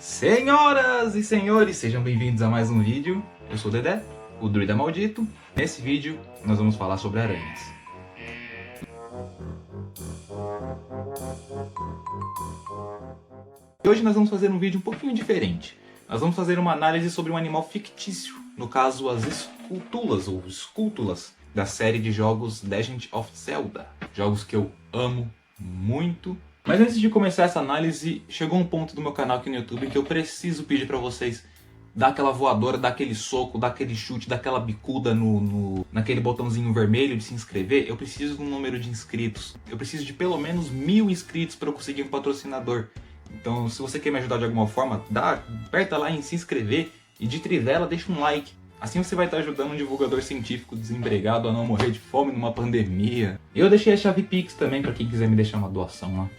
Senhoras e senhores, sejam bem-vindos a mais um vídeo. Eu sou o Dedé, o Druida Maldito. Nesse vídeo, nós vamos falar sobre aranhas. E hoje nós vamos fazer um vídeo um pouquinho diferente. Nós vamos fazer uma análise sobre um animal fictício, no caso as escultulas ou escultulas da série de jogos Legend of Zelda. Jogos que eu amo muito. Mas antes de começar essa análise, chegou um ponto do meu canal aqui no YouTube que eu preciso pedir pra vocês dar aquela voadora, dar aquele soco, dar aquele chute, dar aquela bicuda naquele botãozinho vermelho de se inscrever. Eu preciso de um número de inscritos. Eu preciso de pelo menos 1000 inscritos para eu conseguir um patrocinador. Então, se você quer me ajudar de alguma forma, aperta lá em se inscrever e de trivela deixa um like. Assim você vai estar ajudando um divulgador científico desempregado a não morrer de fome numa pandemia. Eu deixei a chave Pix também para quem quiser me deixar uma doação lá.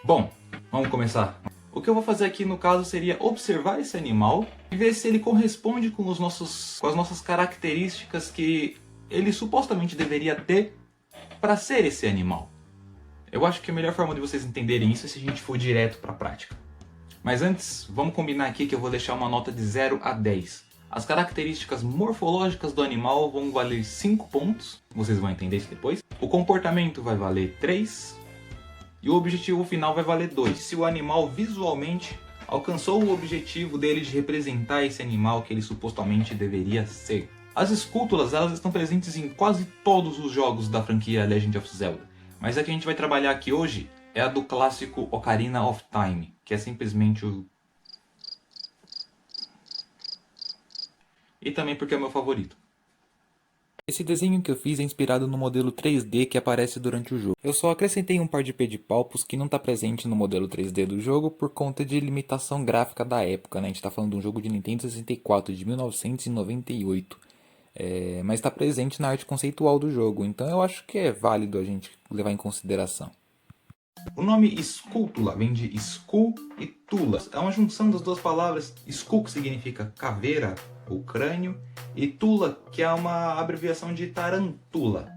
Bom, vamos começar. O que eu vou fazer aqui no caso seria observar esse animal e ver se ele corresponde com as nossas características que ele supostamente deveria ter para ser esse animal. Eu acho que a melhor forma de vocês entenderem isso é se a gente for direto para a prática. Mas antes, vamos combinar aqui que eu vou deixar uma nota de 0 a 10. As características morfológicas do animal vão valer 5 pontos, vocês vão entender isso depois. O comportamento vai valer 3 e o objetivo final vai valer 2. Se o animal visualmente alcançou o objetivo dele de representar esse animal que ele supostamente deveria ser. As escultulas elas estão presentes em quase todos os jogos da franquia Legend of Zelda, mas a que a gente vai trabalhar aqui hoje é a do clássico Ocarina of Time, que é simplesmente o... E também porque é o meu favorito. Esse desenho que eu fiz é inspirado no modelo 3D que aparece durante o jogo. Eu só acrescentei um par de pedipalpos que não está presente no modelo 3D do jogo por conta de limitação gráfica da época, né? A gente está falando de um jogo de Nintendo 64 de 1998. Mas está presente na arte conceitual do jogo, então eu acho que é válido a gente levar em consideração. O nome escultula vem de skull e tula. É uma junção das duas palavras. Skull, que significa caveira ou crânio, e tula, que é uma abreviação de tarantula.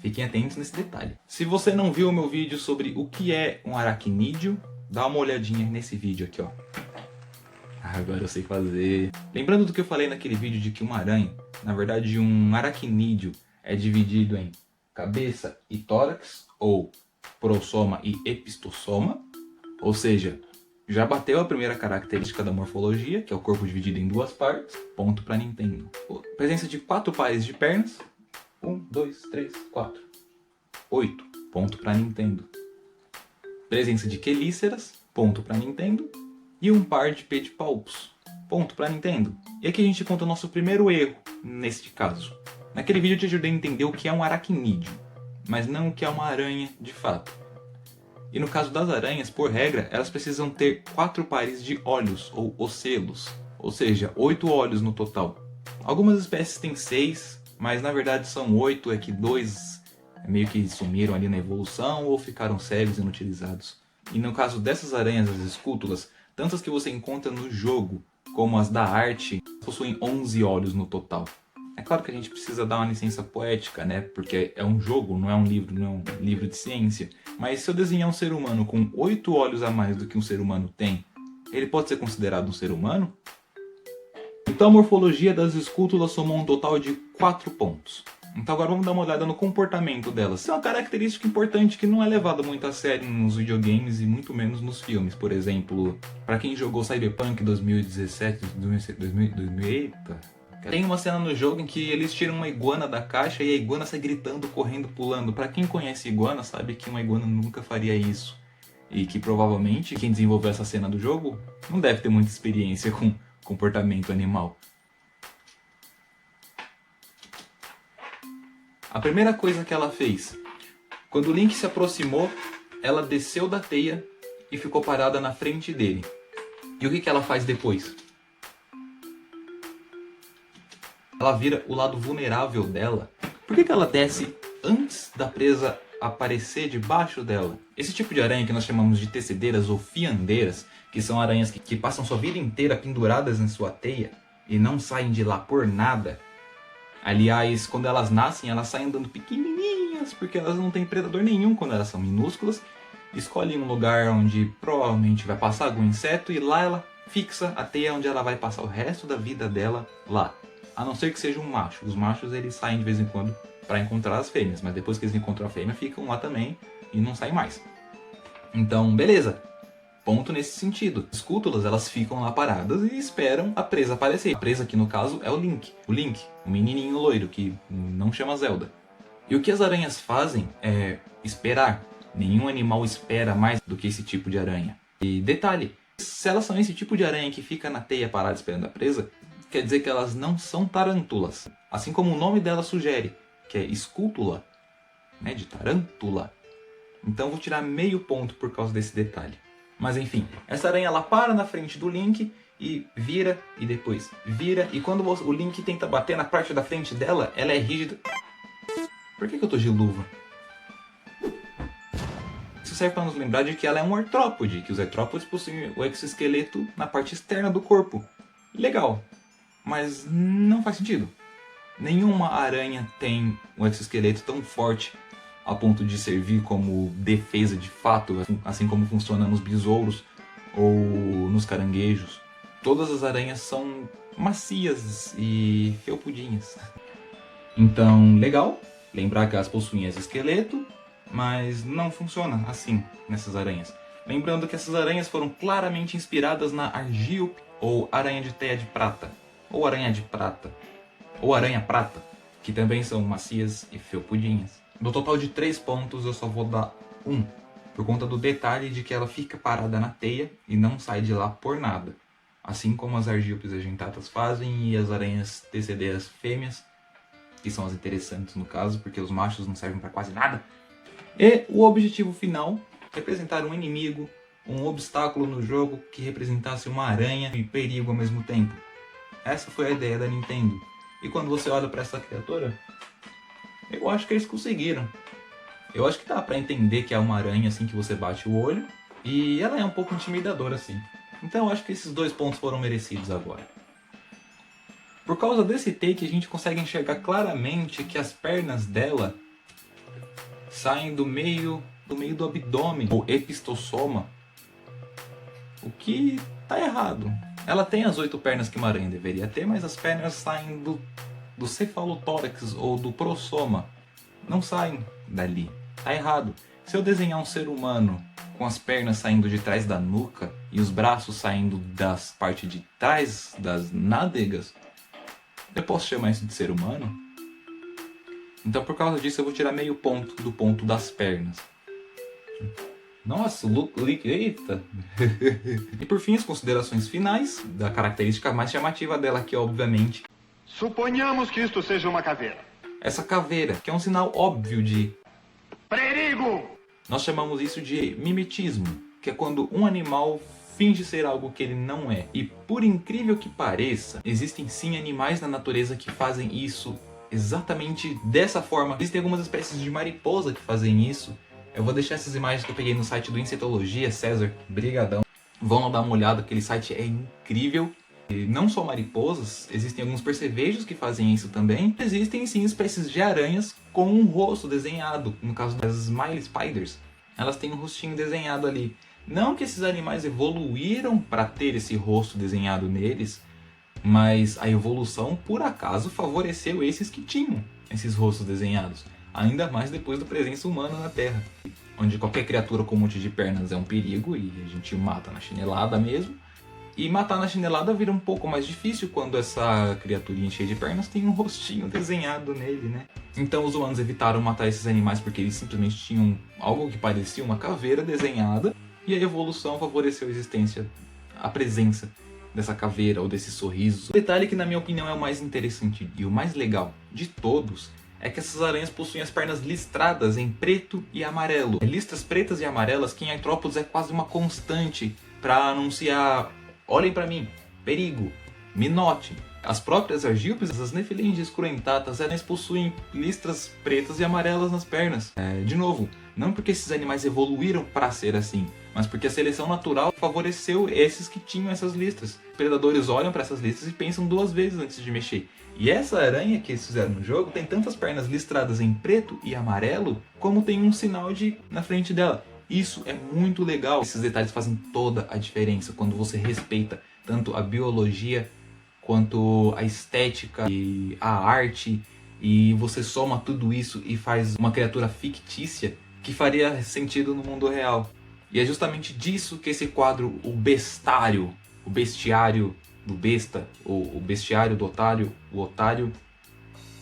Fiquem atentos nesse detalhe. Se você não viu o meu vídeo sobre o que é um aracnídeo, dá uma olhadinha nesse vídeo aqui, ó. Agora eu sei fazer. Lembrando do que eu falei naquele vídeo de que uma aranha, na verdade um aracnídeo, é dividido em cabeça e tórax, ou prossoma e epistossoma, ou seja, já bateu a primeira característica da morfologia, que é o corpo dividido em duas partes, ponto para Nintendo. Presença de 4 pares de pernas, 1, 2, 3, 4, 8, ponto para Nintendo. Presença de quelíceras, ponto para Nintendo, e um par de pedipalpos, ponto para Nintendo. E aqui a gente conta o nosso primeiro erro neste caso. Naquele vídeo eu te ajudei a entender o que é um aracnídeo, mas não o que é uma aranha de fato. E no caso das aranhas, por regra, elas precisam ter 4 pares de olhos, ou ocelos, ou seja, 8 olhos no total. Algumas espécies têm 6, mas na verdade são 8, é que 2 meio que sumiram ali na evolução ou ficaram cegos e inutilizados. E no caso dessas aranhas, as escultulas, tanto as que você encontra no jogo, como as da arte, possuem 11 olhos no total. É claro que a gente precisa dar uma licença poética, né? Porque é um jogo, não é um livro, não é um livro de ciência. Mas se eu desenhar um ser humano com 8 olhos a mais do que um ser humano tem, ele pode ser considerado um ser humano? Então a morfologia das escultulas somou um total de 4 pontos. Então agora vamos dar uma olhada no comportamento delas. Isso é uma característica importante que não é levada muito a sério nos videogames e muito menos nos filmes. Por exemplo, para quem jogou Cyberpunk 2017, 2000, eita... Tem uma cena no jogo em que eles tiram uma iguana da caixa e a iguana sai gritando, correndo, pulando. Pra quem conhece iguana, sabe que uma iguana nunca faria isso. E que provavelmente quem desenvolveu essa cena do jogo não deve ter muita experiência com comportamento animal. A primeira coisa que ela fez, quando o Link se aproximou, ela desceu da teia e ficou parada na frente dele. E o que ela faz depois? Ela vira o lado vulnerável dela. Por que ela desce antes da presa aparecer debaixo dela? Esse tipo de aranha que nós chamamos de tecedeiras ou fiandeiras, que são aranhas que passam sua vida inteira penduradas em sua teia e não saem de lá por nada. Aliás, quando elas nascem, elas saem andando pequenininhas, porque elas não têm predador nenhum quando elas são minúsculas. escolhe um lugar onde provavelmente vai passar algum inseto e lá ela fixa a teia onde ela vai passar o resto da vida dela lá. A não ser que seja um macho. Os machos eles saem de vez em quando para encontrar as fêmeas, mas depois que eles encontram a fêmea ficam lá também e não saem mais. Então, beleza. Ponto nesse sentido. As cútulas elas ficam lá paradas e esperam a presa aparecer. A presa aqui no caso é o Link. O Link, o menininho loiro que não chama Zelda. E o que as aranhas fazem é esperar. Nenhum animal espera mais do que esse tipo de aranha. E detalhe, se elas são esse tipo de aranha que fica na teia parada esperando a presa, quer dizer que elas não são tarântulas. Assim como o nome dela sugere, que é escútula, né, de tarântula. Então vou tirar meio ponto por causa desse detalhe. Mas enfim, essa aranha ela para na frente do Link e vira e depois vira. E quando o Link tenta bater na parte da frente dela, ela é rígida. Por que eu tô de luva? Isso serve para nos lembrar de que ela é um artrópode, que os artrópodes possuem o exoesqueleto na parte externa do corpo. Legal, mas não faz sentido. Nenhuma aranha tem um exoesqueleto tão forte a ponto de servir como defesa de fato, assim como funciona nos besouros ou nos caranguejos. Todas as aranhas são macias e felpudinhas. Então, legal, lembrar que elas possuem exoesqueleto, mas não funciona assim nessas aranhas. Lembrando que essas aranhas foram claramente inspiradas na Argiope, ou aranha de teia de prata, ou aranha de prata, ou aranha prata, que também são macias e felpudinhas. No total de 3 pontos eu só vou dar 1, por conta do detalhe de que ela fica parada na teia e não sai de lá por nada. Assim como as Argiopes agentatas fazem e as aranhas TCD as fêmeas, que são as interessantes no caso, porque os machos não servem para quase nada. E o objetivo final, representar um inimigo, um obstáculo no jogo que representasse uma aranha e perigo ao mesmo tempo. Essa foi a ideia da Nintendo. E quando você olha para essa criatura, eu acho que eles conseguiram. Eu acho que dá pra entender que é uma aranha assim que você bate o olho. E ela é um pouco intimidadora assim. Então eu acho que esses 2 pontos foram merecidos agora. Por causa desse take a gente consegue enxergar claramente que as pernas dela saem do meio do abdômen, ou epistossoma. O que tá errado. Ela tem as 8 pernas que uma aranha deveria ter, mas as pernas saem do cefalotórax ou do prossoma. Não saem dali. Tá errado. Se eu desenhar um ser humano com as pernas saindo de trás da nuca e os braços saindo das partes de trás das nádegas, eu posso chamar isso de ser humano? Então por causa disso eu vou tirar meio ponto do ponto das pernas. Nossa, eita! E por fim, as considerações finais da característica mais chamativa dela, que é obviamente... Suponhamos que isto seja uma caveira. Essa caveira, que é um sinal óbvio de... Perigo! Nós chamamos isso de mimetismo, que é quando um animal finge ser algo que ele não é. E por incrível que pareça, existem sim animais na natureza que fazem isso exatamente dessa forma. Existem algumas espécies de mariposa que fazem isso. Eu vou deixar essas imagens que eu peguei no site do Insetologia, César, brigadão. Vão lá dar uma olhada, aquele site é incrível. E não só mariposas, existem alguns percevejos que fazem isso também. Existem sim espécies de aranhas com um rosto desenhado. No caso das Smile Spiders, elas têm um rostinho desenhado ali. Não que esses animais evoluíram para ter esse rosto desenhado neles, mas a evolução por acaso favoreceu esses que tinham esses rostos desenhados. Ainda mais depois da presença humana na Terra, onde qualquer criatura com um monte de pernas é um perigo e a gente mata na chinelada mesmo. E matar na chinelada vira um pouco mais difícil quando essa criaturinha cheia de pernas tem um rostinho desenhado nele, né? Então os humanos evitaram matar esses animais porque eles simplesmente tinham algo que parecia uma caveira desenhada. E a evolução favoreceu a presença dessa caveira ou desse sorriso. O detalhe que na minha opinião é o mais interessante e o mais legal de todos é que essas aranhas possuem as pernas listradas em preto e amarelo. Listras pretas e amarelas que em artrópodes é quase uma constante para anunciar: olhem para mim, perigo, me note. As próprias argíopes, as nefilinges cruentatas, elas possuem listras pretas e amarelas nas pernas. De novo, não porque esses animais evoluíram para ser assim, mas porque a seleção natural favoreceu esses que tinham essas listras. Os predadores olham para essas listras e pensam 2 vezes antes de mexer. E essa aranha que eles fizeram no jogo tem tantas pernas listradas em preto e amarelo, como tem um sinal na frente dela. Isso é muito legal. Esses detalhes fazem toda a diferença quando você respeita tanto a biologia quanto a estética e a arte, e você soma tudo isso e faz uma criatura fictícia que faria sentido no mundo real. E é justamente disso que esse quadro, o bestário, o bestiário do besta, ou o bestiário do otário, o otário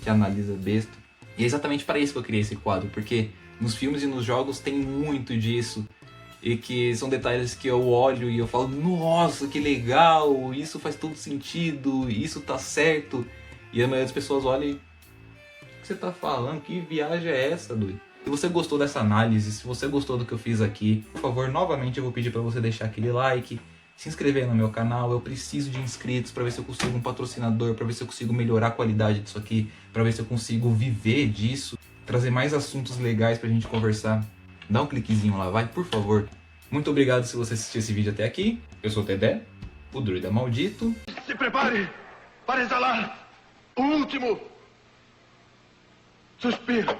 que analisa besta. E é exatamente para isso que eu criei esse quadro, porque nos filmes e nos jogos tem muito disso. E que são detalhes que eu olho e eu falo, nossa, que legal, isso faz todo sentido, isso tá certo. E a maioria das pessoas olha e... o que você tá falando? Que viagem é essa, doido? Se você gostou dessa análise, se você gostou do que eu fiz aqui, por favor, novamente eu vou pedir para você deixar aquele like, se inscrever no meu canal. Eu preciso de inscritos para ver se eu consigo um patrocinador, para ver se eu consigo melhorar a qualidade disso aqui, para ver se eu consigo viver disso, trazer mais assuntos legais pra gente conversar. Dá um cliquezinho lá, vai, por favor. Muito obrigado se você assistiu esse vídeo até aqui. Eu sou o Tedé, o druida maldito. Se prepare para exalar o último suspiro.